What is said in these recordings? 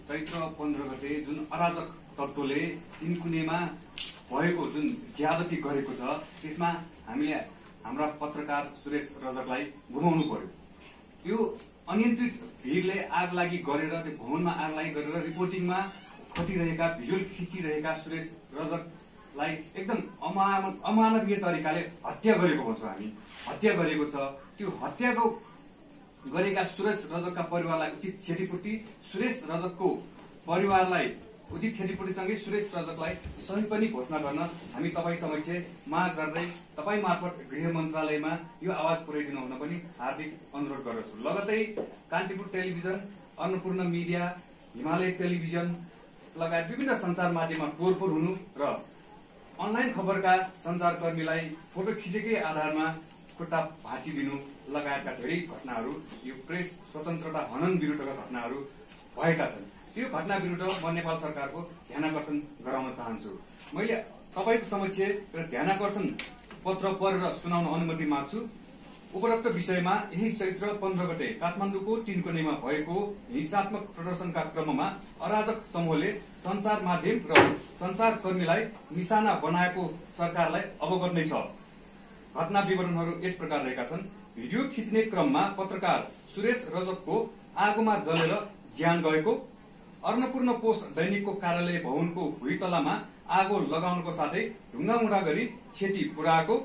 चैत्र 15 गते जुन अराजक तत्त्वले तिनकुनेमा भएको जुन ज्यादती गरेको छ त्यसमा हामीले हाम्रा पत्रकार सुरेश रजकलाई गुमाउनु पर्यो। त्यो अनियन्त्रित भिडले आग लागि गरेर त्यो भवनमा आग लागि गरेर रिपोर्टिङमा खटिरहेका भिजुअल खिचिरहेका सुरेश रजकलाई एकदम अमानवीय तरिकाले हत्या गरेको भन्छौँ हामी। हत्या गरेको छ। त्यो हत्याको गरेका सुरेश रजकका परिवारलाई उचित क्षतिपूर्ति, सुरेश रजकको परिवारलाई उचित क्षतिपूर्तिसँगै सुरेश रजकलाई सही पनि घोषणा गर्न हामी तपाईँ समक्ष माग गर्दै तपाईँ मार्फत गृह मन्त्रालयमा यो आवाज पुर्याइदिनु हुन पनि हार्दिक अनुरोध गर्दछु। लगतै Kantipur television, Annapurna media, Himalaya television लगायत विभिन्न सञ्चार माध्यममा तोडफोड हुनु र अनलाइन खबरका सञ्चारकर्मीलाई फोटो खिचेकै आधारमा खुट्टा भाँचिदिनु लगायतका धेरै घटनाहरू यो प्रेस स्वतन्त्रता हनन विरुद्धका घटनाहरू भएका छन्। त्यो घटना विरुद्ध म नेपाल सरकारको ध्यानाकर्षण गराउन चाहन्छु। मैले तपाईँको समक्ष एउटा ध्यानाकर्षण पत्र पढेर सुनाउन अनुमति माग्छु। उपरोक्त विषयमा यही चैत्र 15 गते काठमाडौँको तिनकुनेमा भएको हिंसात्मक प्रदर्शनका क्रममा अराजक समूहले सञ्चार माध्यम र सञ्चारकर्मीलाई निशाना बनाएको सरकारलाई अवगत नै छ। घटना विवरणहरू यस प्रकार रहेका छन्। भिडियो खिच्ने क्रममा पत्रकार सुरेश रजकको आगोमा जलेर ज्यान गएको, अन्नपूर्ण पोस्ट दैनिकको कार्यालय भवनको भुइँतलामा आगो लगाउनको साथै ढुङ्गामुढा गरी क्षति पुर्याएको,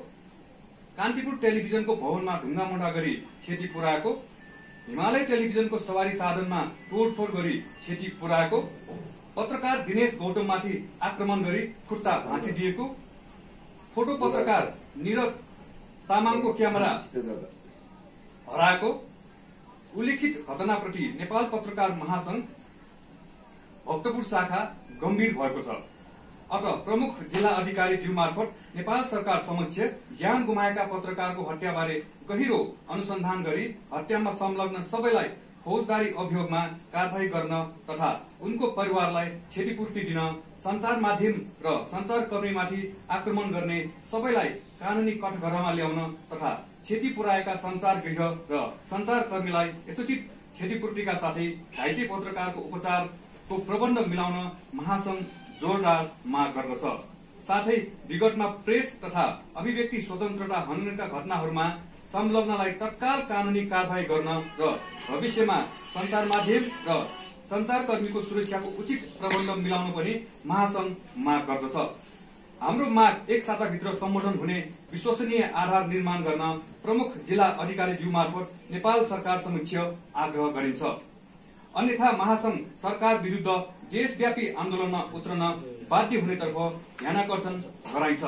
कान्तिपुर टेलिभिजनको भवनमा ढुङ्गामुढा गरी क्षति पुर्याएको, हिमालय टेलिभिजनको सवारी साधनमा तोडफोड गरी क्षति पुर्याएको, पत्रकार दिनेश गौतममाथि आक्रमण गरी खुट्टा भाँचिदिएको, फोटो पत्रकार निरज तामाङको क्यामेरा हराएको, उल्लिखित घटनाप्रति नेपाल पत्रकार महासंघ भक्तपुर शाखा गम्भीर भएको छ। अत प्रमुख जिल्ला अधिकारी ज्यू मार्फत नेपाल सरकार समक्ष ज्यान गुमाएका पत्रकारको हत्याबारे गहिरो अनुसन्धान गरी हत्यामा संलग्न सबैलाई फौजदारी अभियोगमा कारवाही गर्न तथा उनको परिवारलाई क्षतिपूर्ति दिन, सञ्चार माध्यम र सञ्चारकर्मीमाथि आक्रमण गर्ने सबैलाई कानूनी कठघरामा ल्याउन तथा क्षति पुर्याएका सञ्चारगृह र सञ्चारकर्मीलाई यथोचित क्षतिपूर्तिका साथै घाइते पत्रकारको उपचारको प्रबन्ध मिलाउन महासंघ जोरदार माग गर्दछ। साथै विगतमा प्रेस तथा अभिव्यक्ति स्वतन्त्रता हननका घटनाहरूमा संलग्नलाई तत्काल कानूनी कारवाही गर्न र भविष्यमा सञ्चार माध्यम र सञ्चारकर्मीको सुरक्षाको उचित प्रबन्ध मिलाउन पनि महासंघ माग गर्दछ। हाम्रो माग एक साताभित्र सम्बोधन हुने विश्वसनीय आधार निर्माण गर्न प्रमुख जिल्ला अधिकारी ज्यू मार्फत नेपाल सरकार समक्ष आग्रह गरिन्छ। अन्यथा महासंघ सरकार विरुद्ध देशव्यापी आन्दोलनमा उत्रन बाध्य हुनेतर्फ ध्यानाकर्षण गराइन्छ।